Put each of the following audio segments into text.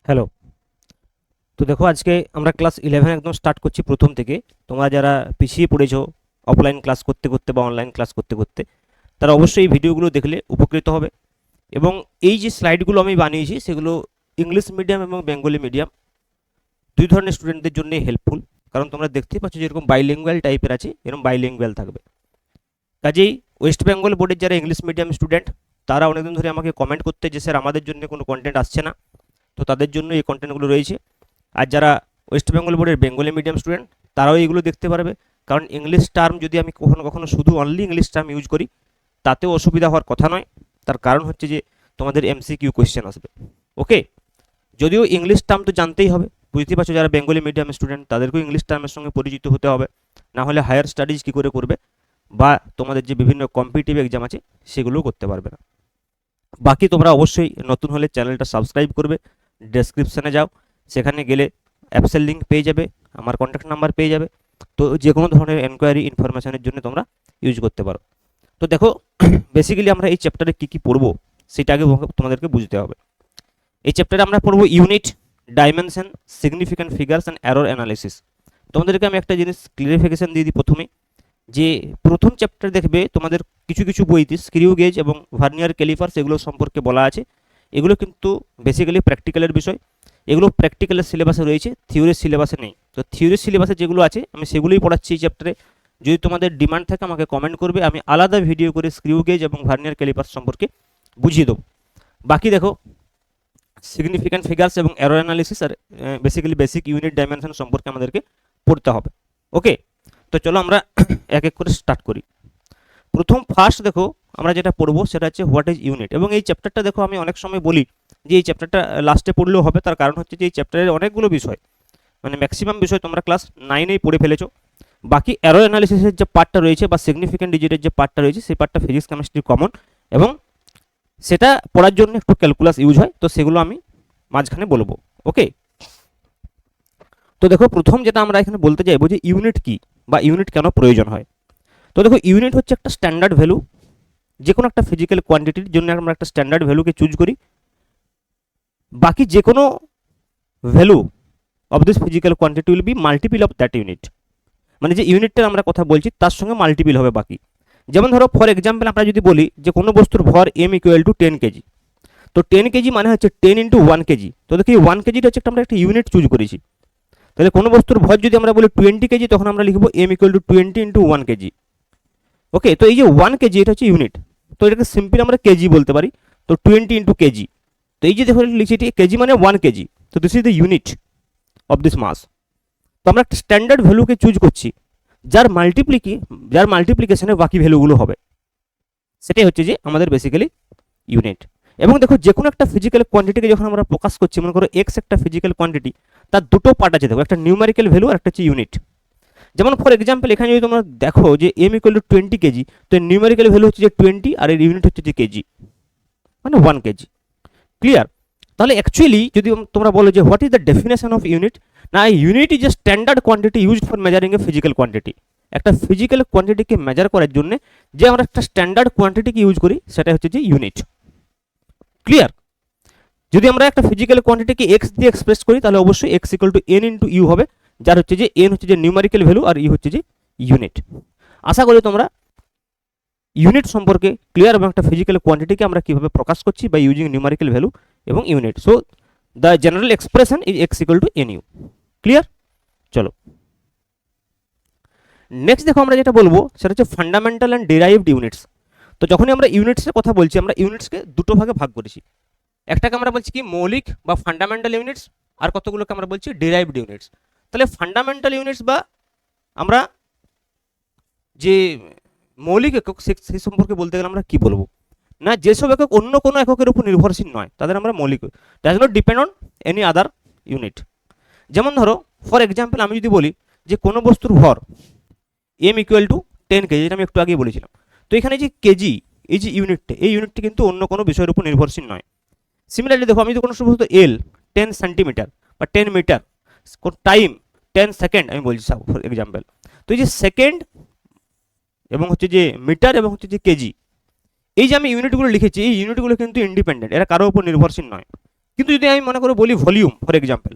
Hello. তো দেখো, আজকে আমরা ক্লাস 11 একদম স্টার্ট করছি প্রথম থেকে। তোমরা যারা পিছিয়ে পড়েছো অফলাইন ক্লাস করতে করতে বা অনলাইন ক্লাস করতে করতে, তারা অবশ্যই এই ভিডিওগুলো দেখলে উপকৃত হবে। এবং এই যে স্লাইডগুলো আমি বানিয়েছি সেগুলো ইংলিশ মিডিয়াম এবং বেঙ্গলি মিডিয়াম দুই ধরনের স্টুডেন্টদের জন্য হেল্পফুল। কারণ তোমরা দেখতেই পাচ্ছ যেরকম বাইলিঙ্গুয়াল টাইপের আছে, এরকম বাইলিঙ্গুয়াল থাকবে। কাজেই ওয়েস্ট বেঙ্গল বোর্ডের যারা ইংলিশ মিডিয়াম স্টুডেন্ট, তারা অনেকদিন ধরে আমাকে কমেন্ট করতে যে স্যার আমাদের জন্য কোনো কন্টেন্ট আসছে না, তো তাদের জন্য এই কন্টেন্টগুলো রয়েছে। আর যারা ওয়েস্ট বেঙ্গল বোর্ডের বেঙ্গলি মিডিয়াম স্টুডেন্ট, তারাও এগুলো দেখতে পারবে। কারণ ইংলিশ টার্ম যদি আমি কখনো কখনো শুধু অনলি ইংলিশ টার্ম ইউজ করি, তাতেও অসুবিধা হওয়ার কথা নয়। তার কারণ হচ্ছে যে তোমাদের এমসিকিউ কোয়েশ্চেন আসবে। ওকে, যদিও ইংলিশ টার্ম তো জানতেই হবে, বুঝতেই পারছো যারা বেঙ্গলি মিডিয়াম স্টুডেন্ট তাদেরকেও ইংলিশ টার্মের সঙ্গে পরিচিত হতে হবে, না হলে হায়ার স্টাডিজ কী করে করবে, বা তোমাদের যে বিভিন্ন কম্পিটিটিভ এক্সাম আছে সেগুলোও করতে পারবে না। বাকি তোমরা অবশ্যই নতুন হলে চ্যানেলটা সাবস্ক্রাইব করবে। ডেসক্রিপশানে যাও, সেখানে গেলে অ্যাপসের লিঙ্ক পেয়ে যাবে, আমার কন্ট্যাক্ট নাম্বার পেয়ে যাবে। তো যে কোনো ধরনের এনকোয়ারি ইনফরমেশনের জন্য তোমরা ইউজ করতে পারো। তো দেখো, বেসিক্যালি আমরা এই চ্যাপ্টারে কী কী পড়বো সেটা আগে তোমাদেরকে বুঝতে হবে। এই চ্যাপ্টারে আমরা পড়বো unit, dimension, significant figures and error analysis. তোমাদেরকে আমি একটা জিনিস ক্লিয়ারিফিকেশন দিয়ে দিই প্রথমেই, যে প্রথম চ্যাপ্টার দেখবে তোমাদের কিছু কিছু বইতে স্ক্রিউ গেজ এবং ভার্নিয়ার ক্যালিপার্স এগুলো সম্পর্কে বলা আছে। এগুলো কিন্তু বেসিক্যালি প্র্যাকটিক্যালের বিষয়। এগুলো প্র্যাকটিক্যালের সিলেবাসে রয়েছে, থিওরির সিলেবাসে নেই। তো থিওরির সিলেবাসে যেগুলো আছে আমি সেগুলোই পড়াচ্ছি এই চ্যাপ্টারে। যদি তোমাদের ডিমান্ড থাকে আমাকে কমেন্ট করবে, আমি আলাদা ভিডিও করে স্ক্রিউ গেজ এবং ভার্নিয়ার ক্যালিপার্স সম্পর্কে বুঝিয়ে দেবো। বাকি দেখো, সিগনিফিক্যান্ট ফিগার্স এবং এরর অ্যানালিসিস আর বেসিক্যালি বেসিক ইউনিট ডাইমেনশন সম্পর্কে আমাদেরকে পড়তে হবে। ওকে, তো চলো আমরা এক এক করে স্টার্ট করি। প্রথম ফার্স্ট দেখো, আমরা যেটা পড়বো সেটা হচ্ছে হোয়াট ইজ ইউনিট। এবং এই চ্যাপ্টারটা দেখো আমি অনেক সময় বলি যে এই চ্যাপ্টারটা লাস্টে পড়লেও হবে, তার কারণ হচ্ছে যে এই চ্যাপ্টারের অনেকগুলো বিষয়, মানে ম্যাক্সিমাম বিষয় তোমরা ক্লাস 9-এই পড়ে ফেলেছো। বাকি এরর অ্যানালিসিসের যে পার্টটা রয়েছে বা সিগনিফিক্যান্ট ডিজিটের যে পার্টটা রয়েছে সেই পার্টটা ফিজিক্স কেমিস্ট্রি কমন, এবং সেটা পড়ার জন্য একটু ক্যালকুলাস ইউজ হয়, তো সেগুলো আমি মাঝখানে বলবো। ওকে, তো দেখো প্রথম যেটা আমরা এখানে বলতে চাইবো যে ইউনিট কি বা ইউনিট কেন প্রয়োজন হয়। তো দেখো, ইউনিট হচ্ছে একটা স্ট্যান্ডার্ড ভ্যালু। যে কোনো একটা ফিজিক্যাল কোয়ান্টিটির জন্য আমরা একটা স্ট্যান্ডার্ড ভ্যালুকে চুজ করি। বাকি যে কোনো value of this physical quantity will be multiple of that unit. মানে যে ইউনিটটার আমরা কথা বলছি তার সঙ্গে মাল্টিপিল হবে বাকি। যেমন ধরো ফর এক্সাম্পল আমরা যদি বলি যে কোনো বস্তুর ভর এম ইকুয়াল টু 10 কেজি, তো 10 কেজি মানে হচ্ছে 10 ইন্টু 1 কেজি। তো দেখি 1 কেজিটা হচ্ছে আমরা একটা ইউনিট চুজ করেছি। তাহলে কোনো বস্তুর ভর যদি আমরা বলি 20 কেজি, তখন আমরা লিখবো M equal to 20 into 1 KG. Okay, তো এই যে 1 কেজি এটা হচ্ছে ইউনিট, তো এটাকে সিম্পল আমরা কেজি বলতে পারি। তো 20 ইন্টু কেজি, তো এই যে দেখো লিখছি এটি কেজি মানে 1 কেজি, তো this is the unit of this mass. তো আমরা একটা স্ট্যান্ডার্ড ভ্যালুকে চুজ করছি যার মাল্টিপ্লিকেশনে বাকি ভ্যালুগুলো হবে, সেটাই হচ্ছে যে আমাদের বেসিক্যালি ইউনিট। এবং দেখো, যে কোনো একটা ফিজিক্যাল কোয়ান্টিটিকে যখন আমরা প্রকাশ করছি, মনে করো এক্স একটা ফিজিক্যাল কোয়ান্টিটি, তার দুটো পার্ট আছে দেখো, একটা নিউমেরিক্যাল ভ্যালু আর একটা হচ্ছে ইউনিট। যেমন ফর এক্সাম্পল এখানে যদি তোমরা দেখো যে এম ইকুয়াল টু 20 কেজি, তো নিউমেরিক্যাল ভ্যালু হচ্ছে যে 20 আর এর ইউনিট হচ্ছে যে কেজি, মানে 1 কেজি। ক্লিয়ার? তাহলে অ্যাকচুয়ালি যদি তোমরা বলো যে what is the definition of unit, না unit is a standard quantity used for measuring a physical quantity. একটা ফিজিক্যাল কোয়ান্টিটিকে মেজার করার জন্য যে আমরা একটা স্ট্যান্ডার্ড কোয়ান্টিটিকে ইউজ করি সেটা হচ্ছে যে ইউনিট। ক্লিয়ার? যদি আমরা একটা ফিজিক্যাল কোয়ান্টিটিকে এক্স দিয়ে এক্সপ্রেস করি, তাহলে অবশ্যই X equal to N into U হবে, যার হচ্ছে যে এন হচ্ছে যে নিউমেরিক্যাল ভ্যালু আর ই হচ্ছে যে ইউনিট। আশা করি তোমরা ইউনিট সম্পর্কে ক্লিয়ার, এবং একটা ফিজিক্যাল কোয়ান্টিটিকে আমরা কীভাবে প্রকাশ করছি বা ইউজিং নিউমেরিক্যাল ভ্যালু এবং unit. So the general expression is x equal to N U. Clear? চলো নেক্সট দেখো, আমরা যেটা বলবো সেটা হচ্ছে ফান্ডামেন্টাল অ্যান্ড ডিরাইভড ইউনিটস। তো যখনই আমরা ইউনিটসের কথা বলছি, আমরা ইউনিটসকে দুটো ভাগে ভাগ করেছি। একটাকে আমরা বলছি কি মৌলিক বা ফান্ডামেন্টাল ইউনিটস, আর কতগুলোকে আমরা বলছি ডিরাইভড ইউনিটস। তাহলে ফান্ডামেন্টাল ইউনিটস বা আমরা যে মৌলিক একক সেই সম্পর্কে বলতে গেলে আমরা কি বলবো, না যেসব একক অন্য কোনো এককের উপর নির্ভরশীল নয় তাদের আমরা মৌলিক, does not depend on any other unit. যেমন ধরো ফর এক্সাম্পল আমি যদি বলি যে কোনো বস্তুর ভর এম ইকুয়াল টু 10 কেজি, যেটা আমি একটু আগে বলেছিলাম। তো এখানে যে কেজি, এই যে ইউনিটটা, এই ইউনিটটি কিন্তু অন্য কোনো বিষয়ের উপর নির্ভরশীল নয়। সিমিলারলি দেখো, আমি যদি কোনো বস্তু এল 10 সেন্টিমিটার বা 10 মিটার, টাইম 10 সেকেন্ড আমি বলছি ফর এক্সাম্পল, তো এই যে সেকেন্ড এবং হচ্ছে যে মিটার এবং হচ্ছে যে কেজি, এই যে আমি ইউনিটগুলো লিখেছি, এই ইউনিটগুলো কিন্তু ইন্ডিপেন্ডেন্ট, এরা কারোর উপর নির্ভরশীল নয়। কিন্তু যদি আমি মনে করে বলি ভলিউম, ফর এক্সাম্পল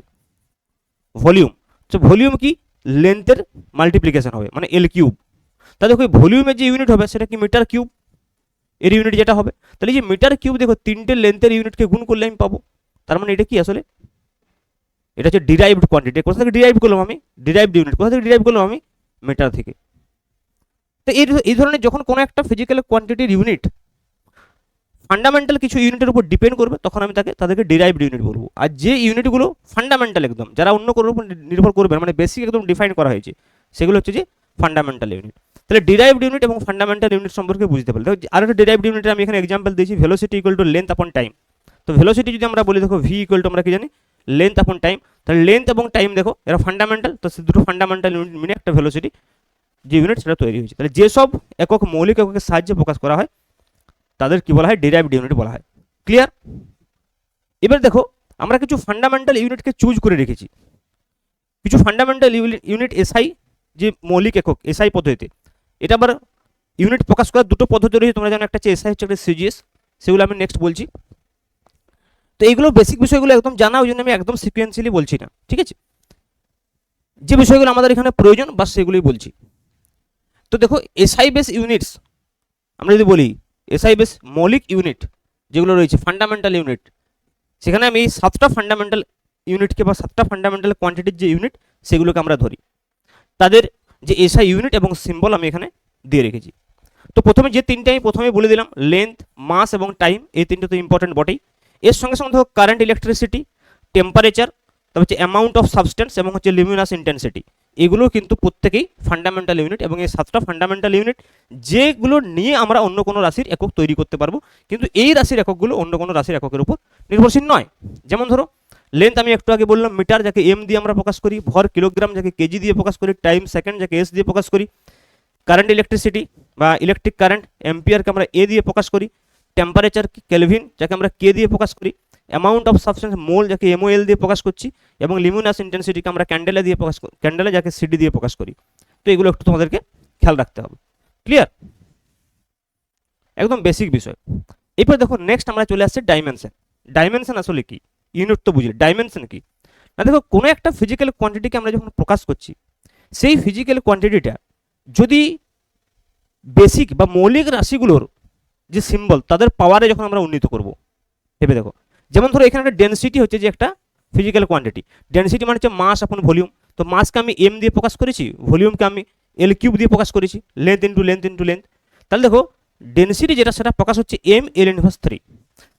ভলিউম, তো ভলিউম কি লেন্থের মাল্টিপ্লিকেশন হবে, মানে এল কিউব। তা দেখো ভলিউমের যে ইউনিট হবে সেটা কি মিটার কিউব, এর ইউনিট যেটা হবে। তাহলে যে মিটার কিউব দেখো তিনটে লেন্থের ইউনিটকে গুণ করলে আমি পাবো। তার মানে এটা কি আসলে, এটা হচ্ছে ডিরাইভড কোয়ান্টিটি। কোথা থেকে ডিরাইভ করলাম আমি, ডিরাইভড ইউনিট কোথা থেকে ডিরাইভ করলাম আমি, মিটার থেকে। তো এই ধরনের যখন কোনো একটা ফিজিক্যাল কোয়ান্টিটির ইউনিট ফান্ডামেন্টাল কিছু ইউনিটের উপর ডিপেন্ড করবে, তখন আমি তাদেরকে ডিরাইভড ইউনিট বলবো। আর যে ইউনিটগুলো ফান্ডামেন্টাল একদম, যারা অন্য কোনো উপর নির্ভর করবে, মানে বেসিক একদম ডিফাইন করা হয়েছে, সেগুলো হচ্ছে যে ফান্ডামেন্টাল ইউনিট। তাহলে ডিরাইভড ইউনিট এবং ফান্ডামেন্টাল ইউনিট সম্পর্কে বুঝতে পারলে, আর একটা ডিরাইভড ইউনিটের আমি এখানে এক্সাম্পল দিয়েছি, ভেলোসিটি ইকুয়াল টু লেন্থ আপন টাইম। তো ভেলোসিটি যদি আমরা বলি, দেখো ভি ইকুয়াল টু আমরা কি জানি, লেন্থ আপন টাইম। তাহলে লেন্থ এবং টাইম দেখো এরা ফান্ডামেন্টাল, তো সে দুটো ফান্ডামেন্টাল ইউনিট মিলে একটা ভেলোসিটি যে ইউনিট সেটা তৈরি হয়েছে। তাহলে যেসব একক মৌলিক এককের সাহায্যে প্রকাশ করা হয় তাদের কি বলা হয়, ডিরাইভড ইউনিট বলা হয়। ক্লিয়ার? এবার দেখো আমরা কিছু ফান্ডামেন্টাল ইউনিটকে চুজ করে রেখেছি, কিছু ফান্ডামেন্টাল ইউনিট এসআই যে মৌলিক একক এসআই পদ্ধতিতে। এটা আবার ইউনিট প্রকাশ করার দুটো পদ্ধতি রয়েছে, তোমরা জানো, একটা হচ্ছে এসআই, হচ্ছে একটা সিজিএস, সেগুলো আমি নেক্সট বলছি। তো এইগুলো বেসিক বিষয়গুলো একদম জানা, ওই জন্য আমি একদম সিকুয়েন্সিয়ালি বলছি না, ঠিক আছে? যে বিষয়গুলো আমাদের এখানে প্রয়োজন বা সেগুলোই বলছি। তো দেখো এসআই বেস ইউনিটস, আমরা যদি বলি এসআই বেস মৌলিক ইউনিট যেগুলো রয়েছে ফান্ডামেন্টাল ইউনিট, সেখানে আমি 7টা ফান্ডামেন্টাল ইউনিটকে বা 7টা ফান্ডামেন্টাল কোয়ান্টিটির যে ইউনিট সেগুলোকে আমরা ধরি, তাদের যে এসআই ইউনিট এবং সিম্বল আমি এখানে দিয়ে রেখেছি। তো প্রথমে যে তিনটে আমি প্রথমে বলে দিলাম, লেন্থ, মাস এবং টাইম, এই তিনটে তো ইম্পর্টেন্ট বটেই। এর সঙ্গে সঙ্গে ধরো কারেন্ট, ইলেকট্রিসিটি, টেম্পারেচার, তারপর হচ্ছে অ্যামাউন্ট অফ সাবস্টেন্স এবং হচ্ছে লিমিনাস ইন্টেন্সিটি, এগুলো কিন্তু প্রত্যেকেই ফান্ডামেন্টাল ইউনিট। এবং এই 7টা ফান্ডামেন্টাল ইউনিট যেগুলো নিয়ে আমরা অন্য কোনো রাশির একক তৈরি করতে পারবো, কিন্তু এই রাশির এককগুলো অন্য কোনো রাশির এককের উপর নির্ভরশীল নয়। যেমন ধরো লেন্থ আমি একটু আগে বললাম মিটার, যাকে এম দিয়ে আমরা প্রকাশ করি, ভর কিলোগ্রাম যাকে কেজি দিয়ে প্রকাশ করি, টাইম সেকেন্ড যাকে এস দিয়ে প্রকাশ করি, কারেন্ট ইলেকট্রিসিটি বা ইলেকট্রিক কারেন্ট এম্পিয়ারকে আমরা এ দিয়ে প্রকাশ করি, টেম্পারেচার কেলভিন যাকে আমরা কে দিয়ে প্রকাশ করি, অ্যামাউন্ট অফ সাবস্টেন্স মোল যাকে এমওএল দিয়ে প্রকাশ করছি, এবং লিমিনাস ইন্টেন্সিটিকে আমরা ক্যান্ডেলে দিয়ে প্রকাশ করি, ক্যান্ডেলে যাকে সিডি দিয়ে প্রকাশ করি। তো এগুলো একটু তোমাদেরকে খেয়াল রাখতে হবে। ক্লিয়ার? একদম বেসিক বিষয়। এরপর দেখো নেক্সট আমরা চলে আসছে ডাইমেনশন। ডাইমেনশন আসলে কি, ইউনিট তো বুঝলি, ডাইমেনশন কি না। দেখো কোনো একটা ফিজিক্যাল কোয়ান্টিটিকে আমরা যখন প্রকাশ করছি, সেই ফিজিক্যাল কোয়ান্টিটিটা যদি বেসিক বা মৌলিক রাশিগুলোর যে সিম্বল তাদের পাওয়ারে যখন আমরা উন্নীত করব, ভেবে দেখো। যেমন ধরো এখানে একটা ডেনসিটি হচ্ছে যে একটা ফিজিক্যাল কোয়ান্টিটি, ডেনসিটি মানে হচ্ছে মাস আপন ভলিউম। তো মাসকে আমি এম দিয়ে প্রকাশ করেছি, ভলিউমকে আমি এল কিউব দিয়ে প্রকাশ করেছি, length into length into length. তাহলে দেখো ডেনসিটি যেটা সেটা প্রকাশ হচ্ছে এম এল ইনভার্স 3।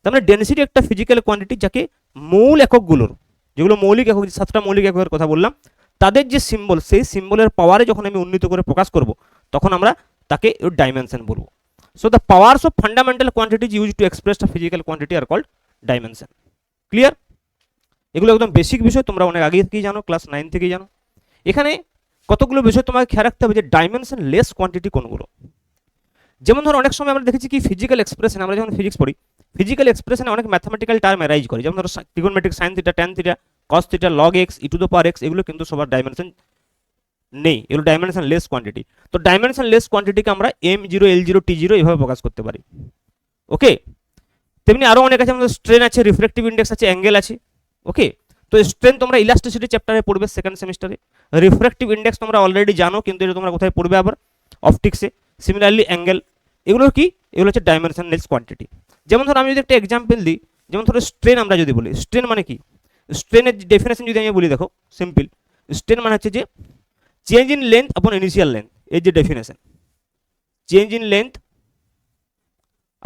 তার মানে ডেনসিটি একটা ফিজিক্যাল কোয়ান্টিটি যাকে মৌল এককগুলোর, যেগুলো মৌলিক একক, 7টা মৌলিক এককের কথা বললাম, তাদের যে সিম্বল, সেই সিম্বলের পাওয়ারে যখন আমি উন্নীত করে প্রকাশ করব, তখন আমরা তাকে ডাইমেনশন বলবো। So the powers of fundamental quantities use to express the physical quantity are called dimension. Clear? এগুলো একদম বেসিক বিষয়, তোমরা অনেক আগে থেকেই জানো, ক্লাস 9 থেকেই জানো। এখানে কতগুলো বিষয় তোমাকে খেয়াল রাখতে হবে যে ডাইমেনশন লেস কোয়ান্টিটি কোনগুলো। যেমন ধরো অনেক সময় আমরা দেখেছি কি ফিজিক্যাল এক্সপ্রেশন, আমরা যখন ফিজিক্স পড়ি, ফিজিক্যাল এক্সপ্রেশনে অনেক ম্যাথমেটিক্যাল টার্ম অ্যারাইজ করে। যেমন ধরো trigonometric sine theta, tan theta, cos theta, log x, E two the power x, এগুলো কিন্তু সবার ডাইমেনশন নেই, এগুলো ডাইমেনশন লেস কোয়ান্টিটি। তো ডাইমেনশন লেস কোয়ান্টিটিকে আমরা M0, L0, T0 এভাবে প্রকাশ করতে পারি। ওকে, তেমনি আরও অনেক আছে, আমাদের স্ট্রেন আছে, রিফ্লেকটিভ ইন্ডেক্স আছে, অ্যাঙ্গেল আছে। ওকে, তো স্ট্রেন তোমরা ইলাস্টিসিটি চ্যাপ্টারে পড়বে সেকেন্ড সেমিস্টারে। রিফ্র্যাক্টিভ ইন্ডেক্স তোমরা অলরেডি জানো, কিন্তু এটা তোমরা কোথায় পড়বে আবার, অপটিক্সে। সিমিলারলি অ্যাঙ্গেল, এগুলো কি, এগুলো হচ্ছে ডাইমেনশনলেস কোয়ান্টিটি। যেমন ধরো আমি যদি একটা এক্সাম্পল দিই, যেমন ধরো স্ট্রেন আমরা যদি বলি, স্ট্রেন মানে কি, স্ট্রেনের ডেফিনেশন যদি আমি বলি, দেখো সিম্পল, স্ট্রেন মানে হচ্ছে যে চেঞ্জ ইন লেন্থ আপন ইনিশিয়াল লেন্থ, এই যে ডেফিনেশন, চেঞ্জ ইন লেন্থ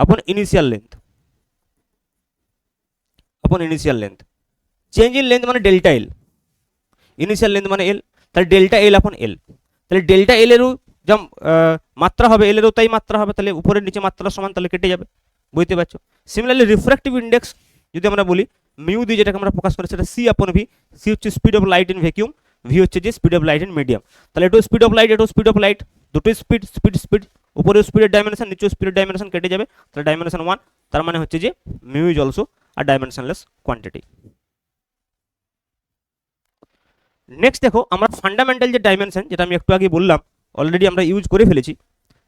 আপন ইনিশিয়াল লেন্থ, আপন initial length. Change in length মানে ডেল্টা এল, ইনিশিয়াল লেন্থ মানে এল, তাহলে ডেল্টা এল আপন এল। তাহলে ডেল্টা এল এরও যা মাত্রা হবে, এল এরও তাই মাত্রা হবে, তাহলে উপরের নিচে মাত্রা সমান, তাহলে কেটে যাবে, বুঝতে পারছো। সিমিলারলি রিফ্র্যাক্টিভ ইন্ডেক্স যদি আমরা বলি, মিউ দিয়ে যেটাকে আমরা প্রকাশ করি, সেটা সি আপন ভি। সি হচ্ছে speed of light in vacuum, V হচ্ছে যে speed of light in medium. তাহলে এটাও স্পিড অফ লাইট, এটাও স্পিড অফ লাইট, দুটোই স্পিড স্পিড স্পিড, উপরেও স্পিডের ডাইমেনশন, নিচেও স্পিডের ডাইমেনশন, কেটে যাবে, তাহলে ডাইমেনশন 1। তার মানে হচ্ছে যে mu is also are dimensionless quantity. Next দেখো আমরা ফান্ডামেন্টাল যে ডাইমেনশন, যেটা আমি একটু আগে বললাম, অলরেডি আমরা ইউজ করে ফেলেছি।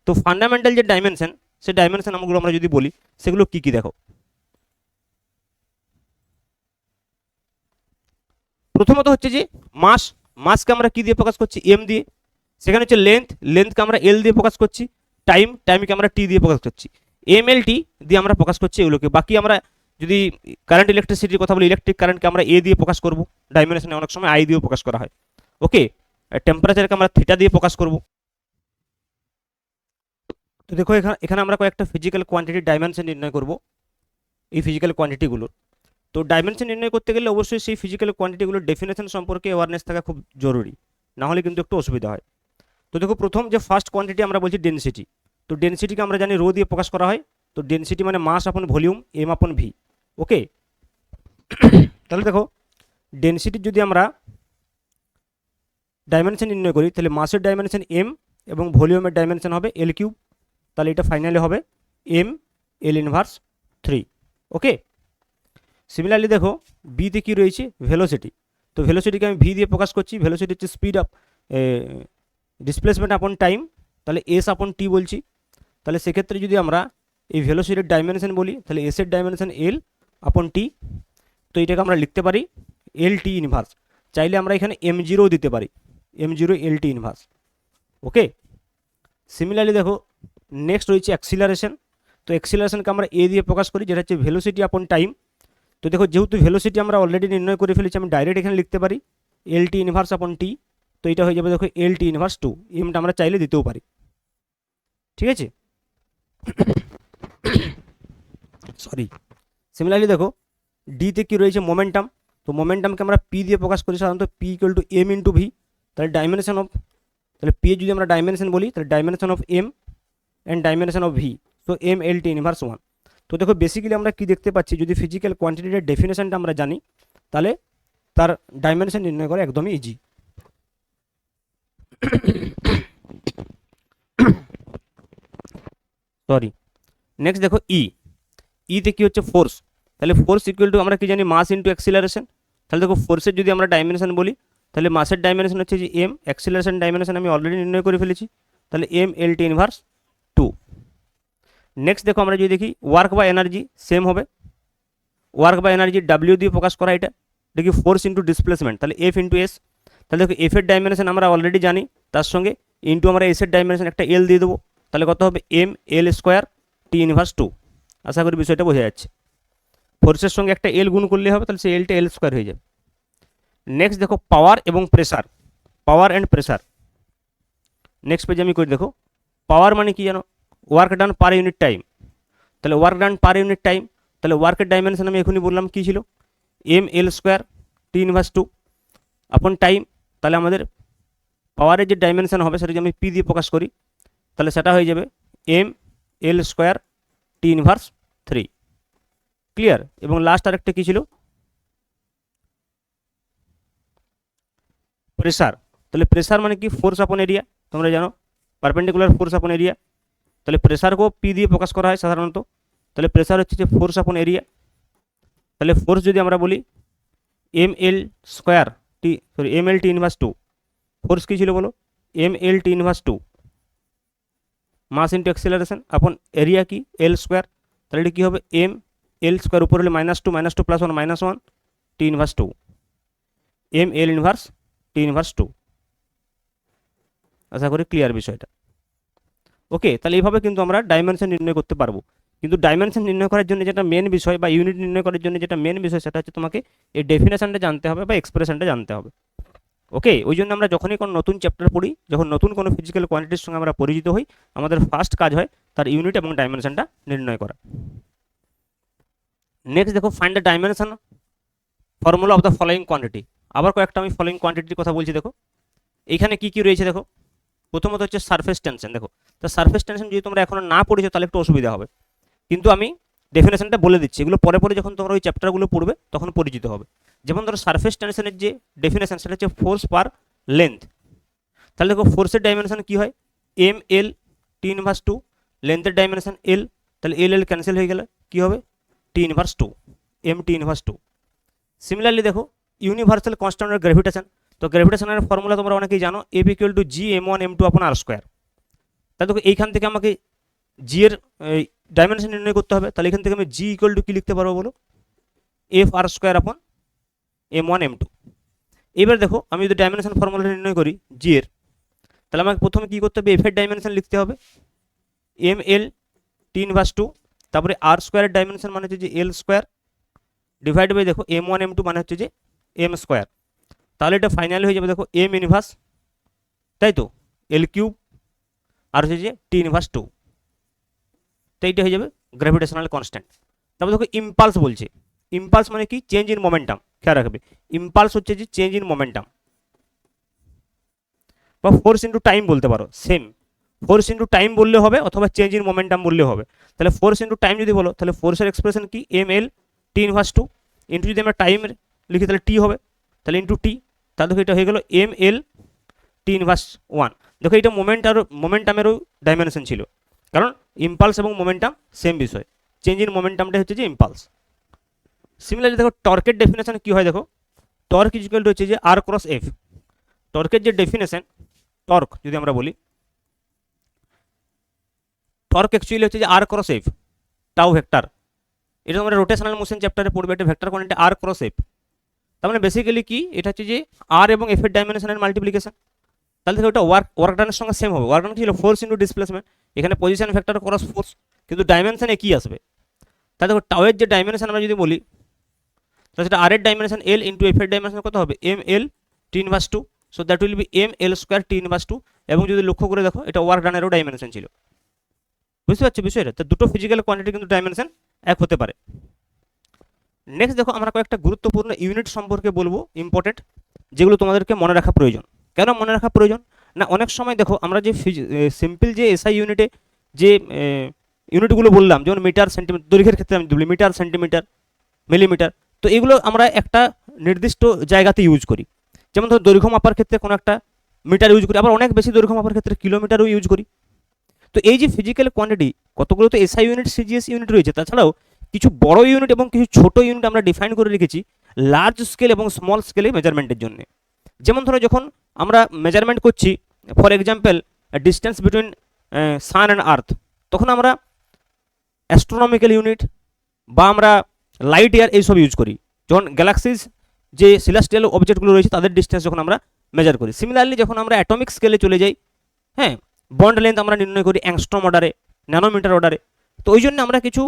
তো ফান্ডামেন্টাল যে ডাইমেনশন, সেই ডাইমেনশন আমরা যদি বলি, সেগুলো কি কি দেখো। প্রথমত হচ্ছে যে মাস, মাসকে আমরা কি দিয়ে প্রকাশ করছি, এম দিয়ে। সেখানে হচ্ছে লেন্থ, লেন্থকে আমরা এল দিয়ে প্রকাশ করছি। টাইম, টাইমকে আমরা টি দিয়ে প্রকাশ করছি। এম এল টি দিয়ে আমরা প্রকাশ করছি এগুলোকে। বাকি আমরা যদি কারেন্ট ইলেকট্রিসিটির কথা বলি, ইলেকট্রিক কারেন্টকে আমরা এ দিয়ে প্রকাশ করব, ডাইমেনশনে অনেক সময় আই দিয়েও প্রকাশ করা হয়। ওকে, টেম্পারেচারকে আমরা থিটা দিয়ে প্রকাশ করব। তো দেখো এখানে আমরা কয়েকটা ফিজিক্যাল কোয়ান্টিটির ডাইমেনশন নির্ণয় করব, এই ফিজিক্যাল কোয়ান্টিটিগুলোর। তো ডাইমেনশন নির্ণয় করতে গেলে অবশ্যই সেই ফিজিক্যাল কোয়ান্টিটিগুলোর ডেফিনেশন সম্পর্কে অ্যাওয়ারনেস থাকা খুব জরুরি, না হলে কিন্তু একটু অসুবিধা হয়। তো দেখো প্রথম যে ফার্স্ট কোয়ান্টিটি আমরা বলছি ডেনসিটি। তো ডেনসিটিকে আমরা জানি রো দিয়ে প্রকাশ করা হয়। তো ডেনসিটি মানে মাস আপন ভলিউম, এম আপন ভি। ওকে, তাহলে দেখো ডেনসিটির যদি আমরা ডাইমেনশন নির্ণয় করি, তাহলে মাসের ডাইমেনশন এম এবং ভলিউমের ডাইমেনশন হবে এল কিউব। তাহলে এটা ফাইনালি হবে এম এল ইনভার্স 3। ওকে, সিমিলারলি দেখো বিতে কী রয়েছে, ভেলোসিটি। তো ভেলোসিটিকে আমি ভি দিয়ে প্রকাশ করছি। ভেলোসিটি হচ্ছে স্পিড আপ ডিসপ্লেসমেন্ট আপন টাইম, তাহলে এস আপন টি বলছি। তাহলে সেক্ষেত্রে যদি আমরা এই ভেলোসিটির ডাইমেনশন বলি, তাহলে এসের ডাইমেনশন এল আপন টি। তো এটাকে আমরা লিখতে পারি এল টি ইনভার্স। চাইলে আমরা এখানে এম জিরোও দিতে পারি, M zero L T inverse. Okay, similarly দেখো নেক্সট রয়েছে অ্যাক্সিলারেশন। তো অ্যাক্সিলারেশনকে আমরা এ দিয়ে প্রকাশ করি, যেটা হচ্ছে ভেলোসিটি আপন টাইম। তো দেখো যেহেতু ভেলোসিটি আমরা অলরেডি নির্ণয় করে ফেলেছি, আমি ডাইরেক্ট এখানে লিখতে পারি এল টি ইনভার্স আপন টি। তো এটা হয়ে যাবে দেখো এল টি ইনভার্স 2। এমটা আমরা চাইলে দিতেও পারি, ঠিক আছে। সরি, সিমিলারলি দেখো ডিতে কি রয়েছে, মোমেন্টাম। তো মোমেন্টামকে আমরা পি দিয়ে প্রকাশ করি সাধারণত, P equal to M into V. তাহলে ডাইমেনশন অফ, তাহলে পি যদি আমরা ডাইমেনশন বলি, তাহলে dimension of M and dimension of V, তো এম এল টি ইনভার্স 1। তো দেখো বেসিক্যালি আমরা কি দেখতে পাচ্ছি, যদি ফিজিক্যাল কোয়ান্টিটির ডেফিনেশনটা আমরা জানি, তাহলে তার ডাইমেনশন নির্ণয় করা একদমই ইজি। সরি, নেক্সট দেখো ইতে কি হচ্ছে, ফোর্স। তাহলে ফোর্স ইকুয়াল টু আমরা কি জানি, মাস ইন্টু অ্যাক্সিলারেশন। তাহলে দেখো ফোর্সের যদি আমরা ডাইমেনশন বলি, তাহলে মাসের ডাইমেনশন হচ্ছে যে এম, অ্যাক্সিলারেশন ডাইমেনশন আমি অলরেডি নির্ণয় করে ফেলেছি, তাহলে M L T inverse 2। Next দেখো আমরা যদি দেখি ওয়ার্ক বা এনার্জি, সেম হবে। ওয়ার্ক বা এনার্জি ডাব্লিউ দিয়ে প্রকাশ করা, এটা দেখি ফোর্স ইন্টু ডিসপ্লেসমেন্ট, তাহলে এফ ইন্টু এস। তাহলে দেখো এফ এর ডাইমেনশন আমরা অলরেডি জানি, তার সঙ্গে ইন্টু আমরা এস এর ডাইমেনশন একটা এল দিয়ে দেবো। তাহলে কত হবে, M L square T inverse 2। আশা করি বিষয়টা বোঝা যাচ্ছে। ফোর্সের সঙ্গে একটা এল গুণ করলে হবে, তাহলে সেই এলটা এল স্কোয়ার হয়ে যাবে। নেক্সট দেখো পাওয়ার এবং pressure, power and pressure. Next পেজে আমি করি, দেখো পাওয়ার মানে কি জানো, work done per unit time. তাহলে work done per unit time, তাহলে ওয়ার্কের ডাইমেনশন আমি এখনই বললাম কী ছিল, M L square T inverse 2 upon time. তাহলে আমাদের পাওয়ারের যে ডাইমেনশন হবে সেটা যদি আমি পি দিয়ে প্রকাশ করি, তাহলে সেটা হয়ে যাবে M L square T inverse 3। Clear? এবং লাস্ট আরেকটা কী ছিল, প্রেসার। তাহলে প্রেসার মানে কি, ফোর্স আপন এরিয়া, তোমরা জানো পারপেন্ডিকুলার ফোর্স আপন এরিয়া। তাহলে প্রেসারকেও পি দিয়ে প্রকাশ করা হয় সাধারণত। তাহলে প্রেসার হচ্ছে যে ফোর্স আপন এরিয়া। তাহলে ফোর্স যদি আমরা বলি M L square T, sorry M L T inverse 2। Force কী ছিল বলো, M L T inverse 2, mass into acceleration upon area কি এল স্কোয়ার। তাহলে এটা কী হবে, এম এল স্কোয়ার উপর হলে -2 plus 1 -1 T inverse 2, M L inverse T inverse 2। আশা করি ক্লিয়ার বিষয়টা। ওকে, তাহলে এইভাবে কিন্তু আমরা ডাইমেনশন নির্ণয় করতে পারবো। কিন্তু ডাইমেনশন নির্ণয় করার জন্য যেটা মেন বিষয়, বা ইউনিট নির্ণয় করার জন্য যেটা মেন বিষয়, সেটা হচ্ছে তোমাকে এই ডেফিনেশনটা জানতে হবে বা এক্সপ্রেশনটা জানতে হবে। ওকে, ওই জন্য আমরা যখনই কোনো নতুন চ্যাপ্টার পড়ি, যখন নতুন কোনো ফিজিক্যাল কোয়ান্টিটির সঙ্গে আমরা পরিচিত হই, আমাদের ফার্স্ট কাজ হয় তার ইউনিট এবং ডাইমেনশনটা নির্ণয় করা। নেক্সট দেখো find the dimension formula of the following quantity. আবার কয়েকটা আমি ফলোয়িং কোয়ান্টিটির কথা বলছি। দেখো এইখানে কি কি রয়েছে, দেখো প্রথমত হচ্ছে সারফেস টেনশন। দেখো তো সারফেস টেনশন যদি তোমরা এখনো না পড়েছো তাহলে একটু অসুবিধা হবে, কিন্তু আমি ডেফিনেশনটা বলে দিচ্ছি, এগুলো পরে পরে যখন তোমরা ওই চ্যাপ্টারগুলো পড়বে তখন পরিচিত হবে। যেমন ধরো সারফেস টেনশনের যে ডেফিনেশন সেটা হচ্ছে ফোর্স পার লেন্থ। তাহলে দেখো ফোর্সের ডাইমেনশন কি হয়, এম এল টি ইনভার্স 2, লেন্থের ডাইমেনশন এল, তাহলে এল এল ক্যান্সেল হয়ে গেলে কি হবে, T inverse 2, M T inverse 2। Similarly দেখো ইউনিভার্সাল কনস্ট্যান্ট অফ গ্র্যাভিটেশন। তো গ্র্যাভিটেশনের ফর্মুলা তোমরা অনেকেই জানো, F equal to G m1 m2 আপন আর স্কোয়ার। তাহলে দেখো এইখান থেকে আমাকে জি এর ডাইমেনশন নির্ণয় করতে হবে। তাহলে এখান থেকে আমি জি ইকুয়াল টু কী লিখতে পারবো বলো, এফ আর স্কোয়ার আপন m1 m2। এবার দেখো আমি যদি ডাইমেনশন ফর্মুলাটা নির্ণয় করি জি এর, তাহলে আমাকে প্রথমে কী করতে হবে, এফ এর ডাইমেনশন লিখতে হবে M L T inverse two, তারপরে আর স্কোয়ারের ডাইমেনশন মানে হচ্ছে যে এল স্কোয়ার ডিভাইড বাই দেখো এম ওয়ান এম টু মানে হচ্ছে যে এম স্কোয়ার, তাহলে এটা ফাইনালি হয়ে যাবে দেখো এম ইনভার্স, তাই তো এল কিউব আর হচ্ছে যে টি ইনভার্স টু, তো এইটা হয়ে যাবে গ্র্যাভিটেশনাল কনস্ট্যান্ট। তারপর দেখো ইম্পালস বলছে, ইম্পালস মানে কি চেঞ্জ ইন মোমেন্টাম, খেয়াল রাখবে ইম্পালস হচ্ছে যে চেঞ্জ ইন মোমেন্টাম, বা ফোর্স ইন্টু টাইম বলতে পারো, সেম ফোর্স ইন্টু টাইম বললে হবে অথবা চেঞ্জ ইন মোমেন্টাম বললে হবে। তাহলে ফোর্স ইন্টু টাইম যদি বলো তাহলে ফোর্সের এক্সপ্রেশন কি M L T inverse two, into যদি আমরা টাইম লিখি তাহলে টি হবে, তাহলে ইন্টু টি, তাহলে দেখো এটা হয়ে গেল M L T inverse one. দেখো এটা মোমেন্টামেরও ডাইমেনশন ছিল, কারণ ইম্পালস এবং মোমেন্টাম সেম বিষয়, চেঞ্জ ইন মোমেন্টামটা হচ্ছে যে ইম্পালস। সিমিলারলি দেখো টর্কের ডেফিনেশন কি হয়, দেখো টর্ক ইকুয়াল টু হচ্ছে যে আর ক্রস এফ, টর্কের যে ডেফিনেশন টর্ক যদি আমরা বলি, টর্ক অ্যাকচুয়ালি হচ্ছে যে আর ক্রস এফ টাউ ভেক্টর, এটা তোমরা রোটেশনাল মোশন চ্যাপ্টারে পড়বে, এটা ভেক্টর কোয়ান্টিটি আর ক্রস এফ, তার মানে বেসিক্যালি কি এটা হচ্ছে যে আর এবং এফ এর ডাইমেনশনের মাল্টিপ্লিকেশন। তাহলে দেখো ওটা ওয়ার্ক ডানের সঙ্গে সেম হবে, ওয়ার্ক ডান কি ছিল ফোর্স ইন্টু ডিসপ্লেসমেন্ট, এখানে পজিশন ভেক্টর ক্রস ফোর্স, কিন্তু ডাইমেনশনে কি আসবে, তাহলে দেখো টাওয়ের যে ডাইমেনশন আমরা যদি বলি তাহলে সেটা আর এর ডাইমেনশন এল ইন্টু এফ এর ডাইমেনশন কত হবে M L T inverse two, so that will be M L square T inverse two, এবং যদি লক্ষ্য করে দেখো এটা ওয়ার্ক ডানেরও ডাইমেনশন ছিল, বুঝতে পারছো বিষয়টা, তো দুটো ফিজিক্যাল কোয়ান্টিটি কিন্তু ডাইমেনশন এক হতে পারে। নেক্সট দেখো আমরা কয়েকটা গুরুত্বপূর্ণ ইউনিট সম্পর্কে বলবো ইম্পর্টেন্ট, যেগুলো তোমাদেরকে মনে রাখা প্রয়োজন। কেন মনে রাখা প্রয়োজন না, অনেক সময় দেখো আমরা যে সিম্পল যে এসআই ইউনিটে যে ইউনিটগুলো বললাম, যেমন মিটার সেন্টিমিটার, দৈর্ঘ্যের ক্ষেত্রে আমি বলি মিটার সেন্টিমিটার মিলিমিটার, তো এগুলো আমরা একটা নির্দিষ্ট জায়গাতে ইউজ করি, যেমন ধরো দৈর্ঘ্য মাপার ক্ষেত্রে কোনো একটা মিটার ইউজ করি, আবার অনেক বেশি দৈর্ঘ্য মাপার ক্ষেত্রে কিলোমিটারও ইউজ করি। তো এই যে ফিজিক্যাল কোয়ান্টিটি কতগুলো তো এসআই ইউনিট সিজিএস ইউনিট রয়েছে, তাছাড়াও কিছু বড় ইউনিট এবং কিছু ছোট ইউনিট আমরা ডিফাইন করে রেখেছি লার্জ স্কেল এবং স্মল স্কেলে মেজারমেন্টের জন্য। যেমন ধরো যখন আমরা মেজারমেন্ট করছি for example distance between sun and earth, তখন আমরা অ্যাস্ট্রোনমিক্যাল ইউনিট বা আমরা লাইট ইয়ার এইসব ইউজ করি, যখন গ্যালাক্সিজ যে সিলেস্টিয়াল অবজেক্টগুলো রয়েছে তাদের ডিস্টেন্স যখন আমরা মেজার করি। সিমিলারলি যখন আমরা অ্যাটমিক স্কেলে চলে যাই, হ্যাঁ বন্ড লেন্থ আমরা নির্ণয় করি অ্যাংস্ট্রম অর্ডারে, ন্যানোমিটার অর্ডারে, তো ওই জন্য আমরা কিছু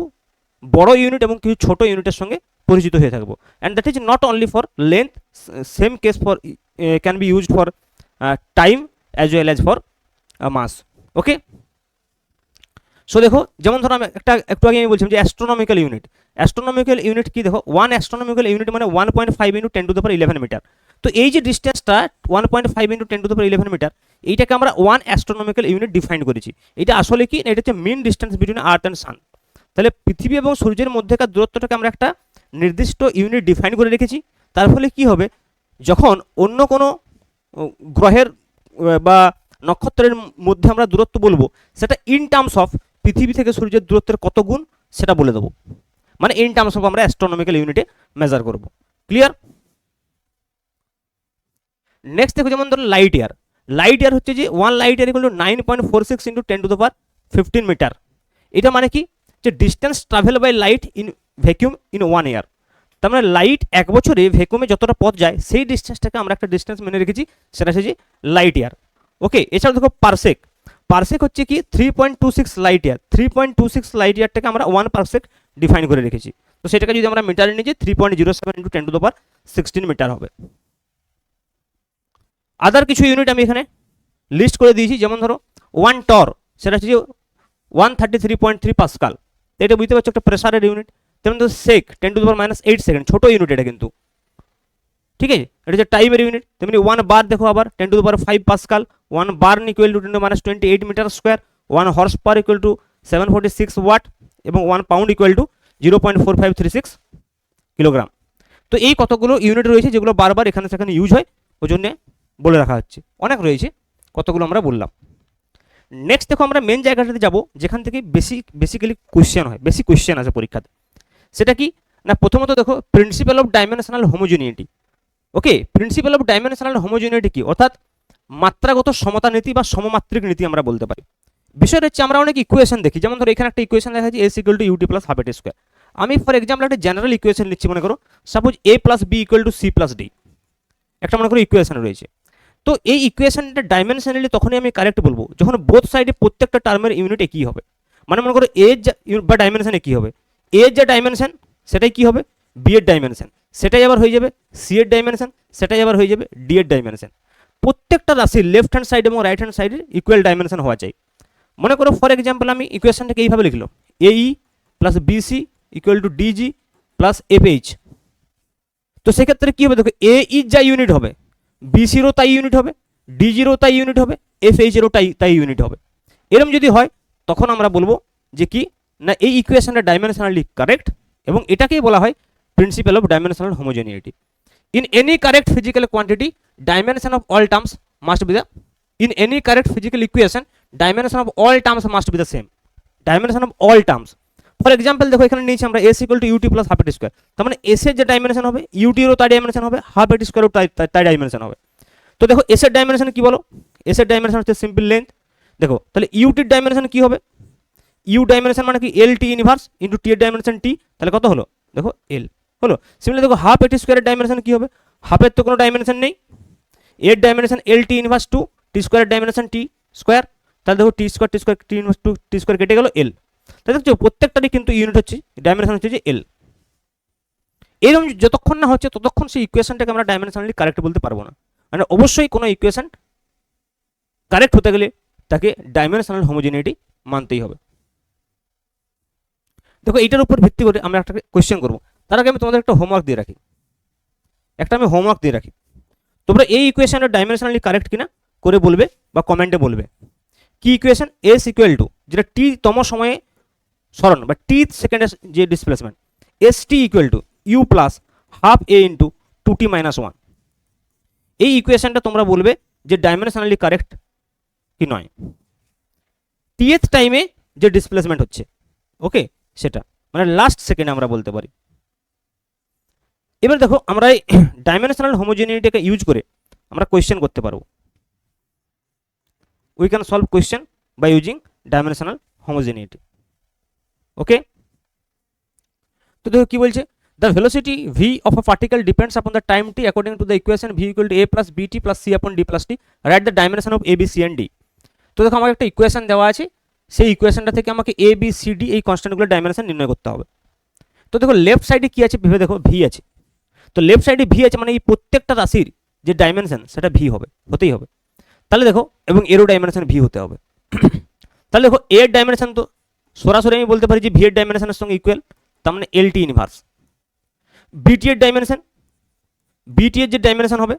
বড় ইউনিট এবং কিছু ছোট ইউনিটের সঙ্গে পরিচিত হয়ে থাকবো। And that is not only for length, same case for can be used for time as well as for mass. Okay, so দেখো যেমন ধরো আমি একটু আগে আমি বলছিলাম যে অ্যাস্ট্রোনমিক্যাল ইউনিট কি, দেখো ওয়ান অ্যাস্ট্রোনমিক্যাল ইউনিট মানে 1.5 ইন্টু 10⁻11 মিটার। তো এই যে ডিস্টেন্সটা 1.5 ইন্টু 10⁻11 মিটার, এইটাকে আমরা ওয়ান অ্যাস্ট্রোনমিক্যাল ইউনিট ডিফাইন করেছি। এটা আসলে কি, এটা হচ্ছে মিন ডিস্টেন্স বিটুইন আর্থ অ্যান্ড সান। তাহলে পৃথিবী এবং সূর্যের মধ্যেকার দূরত্বটাকে আমরা একটা নির্দিষ্ট ইউনিট ডিফাইন করে রেখেছি। তার ফলে কি হবে, যখন অন্য কোনো গ্রহের বা নক্ষত্রের মধ্যে আমরা দূরত্ব বলবো, সেটা ইন টার্মস অফ পৃথিবী থেকে সূর্যের দূরত্বের কত গুণ সেটা বলে দেবো, মানে ইন টার্মস অফ আমরা অ্যাস্ট্রোনমিক্যাল ইউনিটে মেজার করব। ক্লিয়ার? নেক্সট দেখো যেমন ধরো লাইট ইয়ার হচ্ছে যে 1 light year equal to 9.46 into 10⁻15 metre. এটা মানে কি, যে distance travel by light in vacuum in 1 year. তার মানে লাইট এক বছরে ভ্যাকুয়ামে যতটা পথ যায় সেই ডিস্টেন্সটাকে আমরা একটা ডিস্টেন্স মেনে রেখেছি, সেটা হচ্ছে যে লাইট ইয়ার। ওকে, এছাড়াও দেখো পারসেক হচ্ছে কি 3.26 লাইট ইয়ার, 3.26 লাইট ইয়ারটাকে আমরা 1 পারসেক ডিফাইন করে রেখেছি। তো সেটাকে যদি আমরা মিটারে নিয়ে যাই 3.07 ইন্টু 10⁻16 মিটার হবে। আদার কিছু ইউনিট আমি এখানে লিস্ট করে দিয়েছি, যেমন ধরো 1 টর, সেটা হচ্ছে 133.3 পাস্কাল, এটা বুঝতে পারছো একটা প্রেসারের ইউনিট। তেমন ধরো সেক 10⁻8 সেকেন্ড, ছোট ইউনিট এটা কিন্তু, ঠিক আছে, এটা হচ্ছে টাইমের ইউনিট। তেমনি 1 বার দেখো আবার 10⁵ pascal, 1 barn equal to 10⁻28 metre square, 1 horse power equal to 746 watt, এবং 1 পাউন্ড ইকুয়াল টু 0.4536 কিলোগ্রাম। তো এই কতগুলো ইউনিট রয়েছে যেগুলো বারবার এখানে সেখানে ইউজ হয়, ওই জন্যে বলে রাখা হচ্ছে, অনেক রয়েছে, কতগুলো আমরা বললাম। নেক্সট দেখো আমরা মেন জায়গাটাতে যাব যেখান থেকে বেসিক্যালি কোয়েশ্চেন হয়, বেশি কোয়েশ্চেন আসে পরীক্ষাতে। সেটা কি না, প্রথমত দেখো principle of dimensional homogeneity. Okay, principle of dimensional homogeneity কি, অর্থাৎ মাত্রাগত সমতা নীতি বা সমমাত্রিক নীতি আমরা বলতে পারি। বিষয়টা হচ্ছে আমরা অনেক ইকুয়েশন দেখি, যেমন ধরো এখানে একটা ইকুয়েশন লেখা আছে S equal to u t plus half a t square. আমি ফর এক্সাম্পল একটা জেনারেল ইকুয়েশন লিখছি, মনে করো suppose A plus B equal to C plus D. একটা মনে করো ইকুয়েশন রয়েছে। তো এই ইকুয়েশনটা ডাইমেনশনালি তখনই আমি কারেক্ট বলবো যখন বোথ সাইডে প্রত্যেকটা টার্মের ইউনিট একই হবে। মানে মনে করো এর বা ডাইমেনশন একই হবে, এর যা ডাইমেনশন সেটাই কি হবে, বি এর ডাইমেনশন সেটাই আবার হয়ে যাবে সি এর ডাইমেনশন, সেটাই আবার হয়ে যাবে ডি এর ডাইমেনশন। প্রত্যেকটা রাশির লেফট হ্যান্ড সাইড এবং রাইট হ্যান্ড সাইডের ইকুয়াল ডাইমেনশন হওয়া চাই। মনে করো ফর এক্সাম্পল আমি ইকুয়েশনটাকে এইভাবে লিখলাম, এই plus BC equal to DG plus FH. তো সেক্ষেত্রে কী হবে দেখো, এ ই যা ইউনিট হবে বিসিরও তাই ইউনিট হবে, ডিজিরও তাই ইউনিট হবে, এফএইচেরও তাই ইউনিট হবে। এরকম যদি হয় তখন আমরা বলবো যে কি না এই ইকুয়েশনটা ডাইমেনশনালি কারেক্ট, এবং এটাকেই বলা হয় principle of dimensional homogeneity. In any correct physical quantity dimension of all terms must be the, in any correct physical equation dimension of all terms must be the same, dimension of all terms. For example দেখো এখানে নিয়েছি আমরা S equal to u t plus half a t square, তার মানে S এর যে dimension হবে ইউটিরও তার ডাইমেনশন হবে, হাফ এটি স্কোয়ারও তাই ডাইমেনশন হবে। তো দেখো এস এর ডাইমেনশন কি বলো, এস এর ডাইমেনশন হচ্ছে সিম্পল লেন্থ। দেখো তাহলে ইউটির ডাইমেনশন কি হবে, ইউ ডাইমেনশন মানে কি এল টি ইনভার্স ইন্টু টি এর ডাইমেনশন টি, তাহলে কত হলো দেখো এল হলো। সিমিলারলি দেখো হাফ এটি স্কোয়ারের ডাইমেনশন কি হবে, হাফের তো কোনো ডাইমেনশন নেই, এর dimension L T inverse two, টি স্কোয়ারের ডাইমেনশন টি স্কোয়ার, তাহলে দেখো টি স্কোয়ার টি ইনভার্স টু টি স্কোয়ার কেটে গেল এল। তাহলে দেখছো প্রত্যেকটারই কিন্তু ইউনিট হচ্ছে ডাইমেনশন হচ্ছে যে এল। এরকম যতক্ষণ না হচ্ছে ততক্ষণ সেই ইকুয়েশনটাকে আমরা ডাইমেনশনালি কারেক্ট বলতে পারবো না। মানে অবশ্যই কোনো ইকুয়েশন কারেক্ট হতে গেলে তাকে ডাইমেনশনাল হোমোজেনিটি মানতেই হবে। দেখো এইটার উপর ভিত্তি করে আমরা একটা কোয়েশ্চেন করবো, তার আগে আমি তোমাদের একটা হোমওয়ার্ক দিয়ে রাখি, তোমরা এই ইকুয়েশনটা ডাইমেনশনালি কারেক্ট কিনা করে বলবে বা কমেন্টে বলবে। কি ইকুয়েশন, এস ইকুয়াল টু যেটা টি তম সময়ে সরণ বা টি সেকেন্ডের যে displacement, S T equal to U plus half A into two T minus one. এই ইকুয়েশনটা তোমরা বলবে যে ডাইমেনশনালি কারেক্ট কি নয়, টি এথ টাইমে যে ডিসপ্লেসমেন্ট হচ্ছে ওকে সেটা, মানে লাস্ট সেকেন্ডে আমরা বলতে পারি। এবার দেখো আমরা এই ডাইমেনশনাল হোমোজেনিটিকে ইউজ করে আমরা কোয়েশ্চেন করতে পারবো। We can solve question by using dimensional homogeneity. Okay, তো দেখো কি বলছে, the velocity V of a particle depends upon the time T according to the equation V equal to A plus BT plus C upon D plus T, right the dimension of A B C and D. তো দেখো আমাকে একটা equation দেওয়া আছে, সেই ইকুয়েশনটা থেকে আমাকে এ B C D এই কনস্ট্যান্টগুলোর ডাইমেনশন নির্ণয় করতে হবে। তো দেখো লেফট সাইডে কি আছে ভেবে দেখো, ভি আছে। তো লেফট সাইডে ভি আছে মানে এই প্রত্যেকটা রাশির যে ডাইমেনশন সেটা ভি হতেই হবে। তাহলে দেখো এবং এরও ডাইমেনশন ভি হতে হবে। তাহলে দেখো এর ডাইমেনশন তো সরাসরি আমি বলতে পারি যে ভি এর ডাইমেনশনের সঙ্গে ইকুয়াল, তার মানে এল টি ইনভার্স। বিটি এর ডাইমেনশন, বিটি এর যে ডাইমেনশন হবে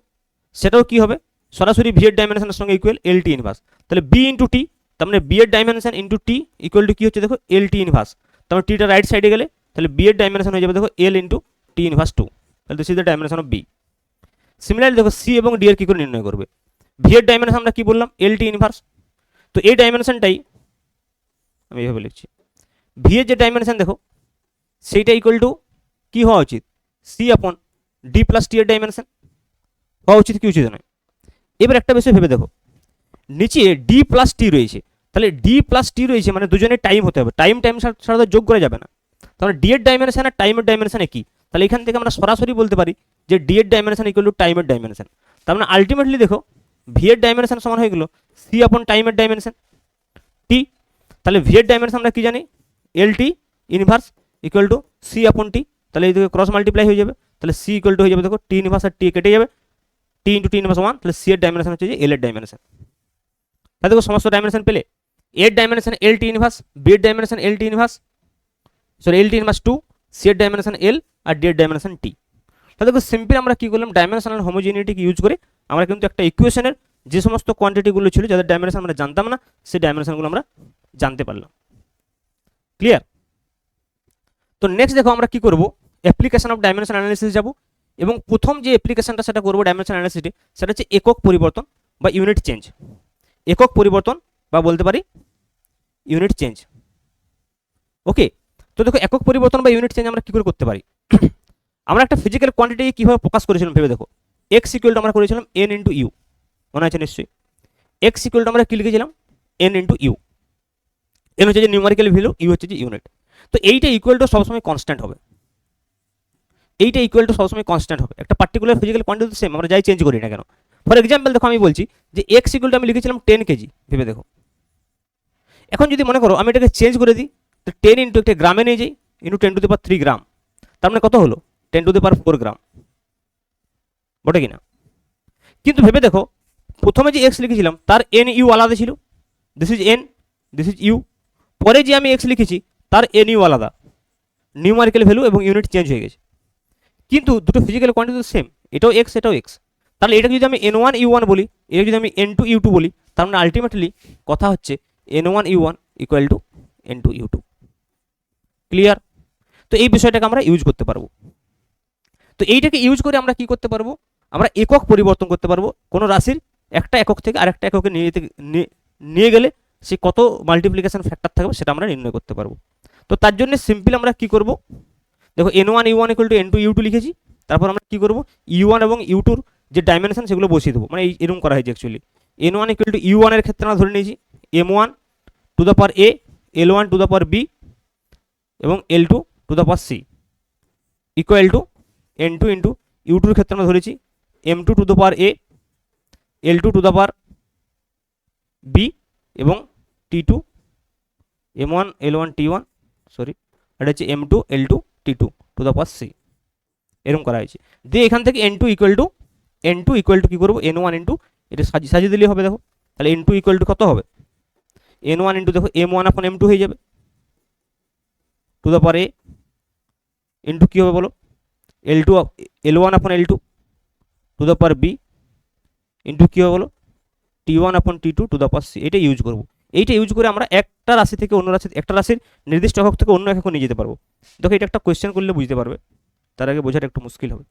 সেটাও কি হবে সরাসরি ভি এর ডাইমেনশনের সঙ্গে ইকুয়াল এল টি ইনভার্স। তাহলে বি ইন্টু টি, তার মানে বি এর dimension into T equal two কি হচ্ছে দেখো এল টি ইনভার্স। তার মানে টিটা রাইট সাইডে গেলে তাহলে বি এর ডাইমেনশন হয়ে যাবে দেখো L into T inverse two, তাহলে this is the dimension of B. Similarly দেখো সি এবং ডি এর কি করে নির্ণয় করবে, ভি এর ডাইমেনশন আমরা কি বললাম এল টি ইনভার্স, তো এই ডাইমেনশনটাই আমি এইভাবে লিখছি, ভি এর যে ডাইমেনশন দেখো সেইটা ইকুয়াল টু কি হওয়া উচিত সি আপন ডি প্লাস টি এর ডাইমেনশন হওয়া উচিত, কি উচিত নয়। এবার একটা বিষয় ভেবে দেখো, নিচে ডি প্লাস টি রয়েছে, তাহলে ডি প্লাস টি রয়েছে মানে দুজনের টাইম হতে হবে, টাইম ছাড়া তো যোগ করা যাবে না। তাহলে ডি এর ডাইমেনশন আর টাইমের ডাইমেনশন একই, তাহলে এখান থেকে আমরা সরাসরি বলতে পারি যে ডি এর ডাইমেনশন ইকুয়াল টু টাইমের ডাইমেনশন। তার মানে আলটিমেটলি দেখো ভি এর ডাইমেনশন সমান হয়ে গেল সি আপন টাইমের ডাইমেনশন টি। তাহলে ভি এর ডাইমেনশন আমরা কি জানি L T inverse equal to C upon T, তাহলে এই দিকে ক্রস মাল্টিপ্লাই হয়ে যাবে, তাহলে সি ইকুয়াল টু হয়ে যাবে দেখো টি ইনভার্স আর টি কেটে যাবে, টি ইন্টু টি ইনভার্স ওয়ান, তাহলে সি এর ডাইমেনশন হচ্ছে যে এল এর ডাইমেনশন। তাহলে দেখো সমস্ত ডাইমেনশন পেলে, এর dimension L T inverse, B এর dimension L T inverse sorry L T inverse two, C এর ডাইমেনশন এল আর ডি এর ডাইমেনশন টি। তাহলে দেখো সিম্পল আমরা কি করলাম ডাইমেনশনাল হোমোজেনিটিকে ইউজ করে আমরা কিন্তু একটা ইকুয়েশনের যে সমস্ত কোয়ান্টিটিগুলো ছিল যাদের ডাইমেনশন আমরা জানতাম না সেই ডাইমেনশনগুলো আমরা জানতে পারলাম। ক্লিয়ার? তো নেক্সট দেখো আমরা কি করব, অ্যাপ্লিকেশন অফ ডাইমেনশন অ্যানালিসিস যাব, এবং প্রথম যে অ্যাপ্লিকেশনটা সেটা করবো ডাইমেনশন অ্যানালিসিসে সেটা হচ্ছে একক পরিবর্তন বা ইউনিট চেঞ্জ, একক পরিবর্তন বা বলতে পারি ইউনিট চেঞ্জ। ওকে, তো দেখো একক পরিবর্তন বা ইউনিট চেঞ্জ আমরা কি করে করতে পারি, আমরা একটা ফিজিক্যাল কোয়ান্টিটি কীভাবে প্রকাশ করেছিলাম ভেবে দেখো, এক্স ইকুয়াল টু আমরা করেছিলাম এন ইন্টু ইউ, মনে আছে নিশ্চয়ই, এক্স ইকুয়াল টু আমরা কি লিখেছিলাম এন ইন্টু ইউ, এন হচ্ছে যে নিউমারিক্যাল ভ্যালু, ইউ হচ্ছে যে ইউনিট। তো এইটা ইকুয়াল টু সবসময় কনস্ট্যান্ট হবে, এইটা ইকুয়াল টু সবসময় কনস্ট্যান্ট হবে, একটা পার্টিকুলার ফিজিক্যাল কোয়ান্টিটি সেম, আমরা যাই চেঞ্জ করি না কেন। ফর এক্সাম্পল দেখো আমি বলছি যে এক্স ইকুয়াল টু আমি লিখেছিলাম 10 কেজি, ভেবে দেখো। এখন যদি মনে করো আমি এটাকে চেঞ্জ করে দিই, তো 10 ইন্টু একটা গ্রামে নিয়ে যাই, ইন্টু 10 টু দি পাওয়ার 3 গ্রাম, তার মানে কত হলো 10 টু দি পাওয়ার 4 গ্রাম, বটে কিনা? কিন্তু ভেবে দেখো প্রথমে যে এক্স লিখেছিলাম তার এন ইউ আলাদা ছিল, this is N, this is U. পরে যে আমি এক্স লিখেছি তার এন ইউ আলাদা, নিউমারিক্যাল ভ্যালু এবং ইউনিট চেঞ্জ হয়ে গেছে, কিন্তু দুটো ফিজিক্যাল কোয়ান্টিটি সেম, এটাও এক্স এটাও এক্স। তাহলে এটাকে যদি আমি এন ওয়ান ইউ ওয়ান বলি, এটা যদি আমি এন টু ইউ টু বলি, তার মানে আলটিমেটলি কথা হচ্ছে N one U one equal to N two U two. Clear? তো এই বিষয়টাকে আমরা ইউজ করতে পারবো। তো এইটাকে ইউজ করে আমরা কি করতে পারবো, আমরা একক পরিবর্তন করতে পারবো। কোনো রাশির একটা একক থেকে আরেকটা এককে নিয়ে গেলে সে কত মাল্টিপ্লিকেশন ফ্যাক্টর থাকবে সেটা আমরা নির্ণয় করতে পারবো। তো তার জন্য সিম্পল আমরা কি করব, দেখো N one U one equal to N two U two লিখেছি, তারপর আমরা কি করবো ইউ ওয়ান এবং ইউ টুর যে ডাইমেনশন সেগুলো বসিয়ে দেবো, মানে এরকম করা হয়েছে actually. N one equal to U ওয়ানের ক্ষেত্রে আমরা ধরে নিয়েছি M one to the power A, L one to the power b এবং L two to the power c equal to N two into U টুর ক্ষেত্রে আমরা ধরেছি M two to the power A, L two to the power b এবং T two M one L one T one, sorry এটা হচ্ছে M two L two T two to the power c, এরকম করা হয়েছে। দিয়ে এখান থেকে N two equal to কী করবো এন ওয়ান ইন্টু, এটা সাজিয়ে দিলেই হবে। দেখো তাহলে এন টু ইকুয়াল টু কত হবে, এন ওয়ান ইন্টু দেখো M one upon M two হয়ে যাবে to the power a into কী হবে বলো L two L one upon L two to the power b into কী হবে বলো T one upon T two to the power c. এটা use করবো। এইটা ইউজ করে আমরা একটা রাশি থেকে অন্য রাশি, একটা রাশির নির্দিষ্ট একক থেকে অন্য একক নিয়ে যেতে পারবো। দেখো এটা একটা কোয়েশ্চেন করলে বুঝতে পারবে, তার আগে বোঝাটা একটু মুশকিল হবে।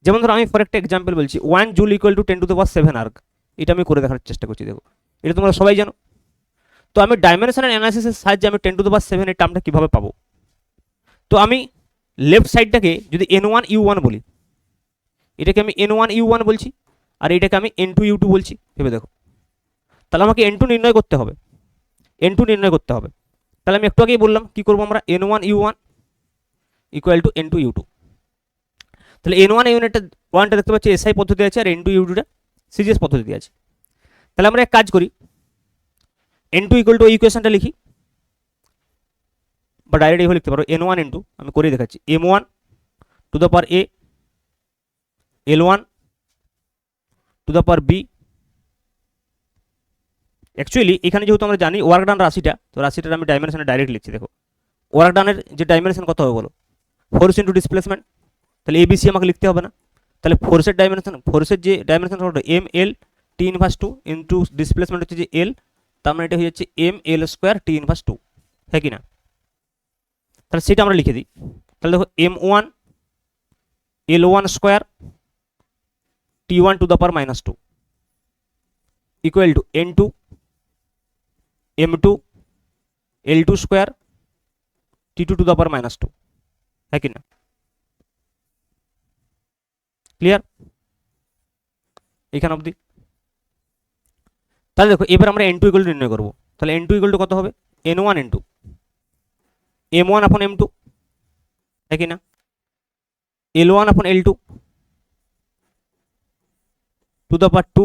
যেমন ধরো আমি ফর একটা এক্সাম্পল বলছি 1 joule equal to 10 to the power 7 erg, এটা আমি করে দেখার চেষ্টা করছি। দেখো এটা তোমরা সবাই জানো। তো আমি ডাইমেনশনাল অ্যানালাইসিসের সাহায্যে আমি 10 টু দ্য পাওয়ার 7 এর টার্মটা কীভাবে পাবো, তো আমি লেফট সাইডটাকে যদি এন ওয়ান ইউ ওয়ান বলি, এটাকে আমি এন ওয়ান ইউ ওয়ান বলছি, আর এটাকে আমি এন টু ইউ টু বলছি, ভেবে দেখো। তাহলে আমাকে এন টু নির্ণয় করতে হবে, এন টু নির্ণয় করতে হবে। তাহলে আমি একটু আগেই বললাম কী করবো আমরা N one U one equal to N two U two. তাহলে এন ওয়ান ইউনিটটা ওয়ানটা দেখতে পাচ্ছি এসআই পদ্ধতি আছে, আর এন টু ইউ টুটা সিজিএস পদ্ধতি আছে। তাহলে আমরা এক কাজ করি, এন টু ইকুয়াল টু এই ইকুয়েশনটা লিখি, বা ডাইরেক্ট এইভাবে লিখতে পারো এন ওয়ান ইন্টু, আমি করে দেখাচ্ছি M one to the power A, L one to the power B. Actually এখানে যেহেতু আমরা জানি ওয়ার্ক ডান রাশিটা, তো রাশিটার আমি ডাইমেনশনে ডাইরেক্ট লিখছি। দেখো ওয়ার্ক ডানের যে ডাইমেনশন কত হবে বলো, ফোর্স ইন্টু ডিসপ্লেসমেন্ট, তাহলে এবিসি আমাকে লিখতে হবে না। তাহলে ফোর্সের ডাইমেনশন, ফোর্সের যে ডাইমেনশন কত M L T inverse two into displacement হচ্ছে যে এল, তার মানে এটা হয়ে যাচ্ছে M L square T inverse two, হ্যাঁ কি না? তাহলে সেটা আমরা লিখে দিই। তাহলে দেখো M one L one square T one to the power minus two equal to N two M two L two square T two to the power minus two, হ্যাঁ কি না? ক্লিয়ার এখান অবধি? তাহলে দেখো এবার আমরা এন টু ইকুয়াল টু নির্ণয় করবো। তাহলে এন টু ইকুয়াল টু কত হবে N one N two M one upon M two, হ্যাঁ কি না? L one upon L two to the power two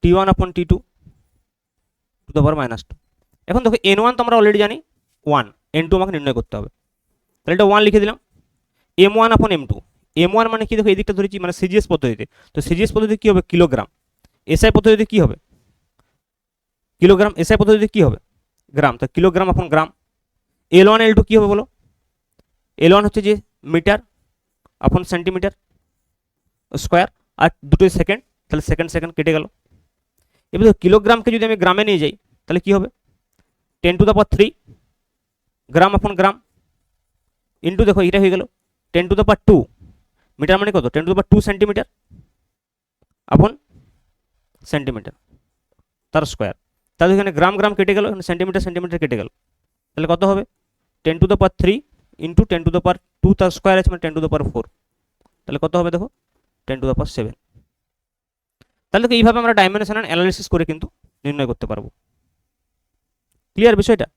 T one upon T two to the power minus two. এখন দেখো N one তো আমরা already জানি one, N two আমাকে নির্ণয় করতে হবে। তাহলে এটা ওয়ান লিখে দিলাম। M one upon M two, M one মানে কি দেখো এই দিকটা ধরেছি মানে সিজিএস পদ্ধতিতে, তো সিজিএস পদ্ধতিতে কী হবে কিলোগ্রাম, এসআই পদ্ধতিতে কী হবে কিলোগ্রাম, এসআই পদ্ধতিতে কী হবে গ্রাম, তো কিলোগ্রাম আপন গ্রাম। এল ওয়ান এল টু কী হবে বলো, এল ওয়ান হচ্ছে যে মিটার আপন সেন্টিমিটার স্কোয়ার, আর দুটোই সেকেন্ড, তাহলে সেকেন্ড সেকেন্ড কেটে গেল। এবার কিলোগ্রামকে যদি আমি গ্রামে নিয়ে যাই তাহলে কী হবে 10 টু দ্য পাওয়ার 3 গ্রাম আপন গ্রাম ইন্টু দেখো এটা হয়ে গেল 10 টু দ্য পাওয়ার 2 মিটার মানে কত 10 টু দ্য পাওয়ার 2 সেন্টিমিটার আপন সেন্টিমিটার তার স্কোয়ার। তাহলে এখানে গ্রাম গ্রাম কেটে গেল, এখানে সেন্টিমিটার সেন্টিমিটার কেটে গেল, তাহলে কত হবে 10 to the power 3 into 10 to the পাওয়ার 2 তার স্কোয়ার আছে মানে 10 টু দ্য পাওয়ার 4, তাহলে কত হবে দেখো 10 টু দ্য পাওয়ার 7। তাহলে দেখো এইভাবে আমরা ডাইমেনশনাল অ্যানালিসিস করে কিন্তু নির্ণয় করতে পারবো। ক্লিয়ার বিষয়টা?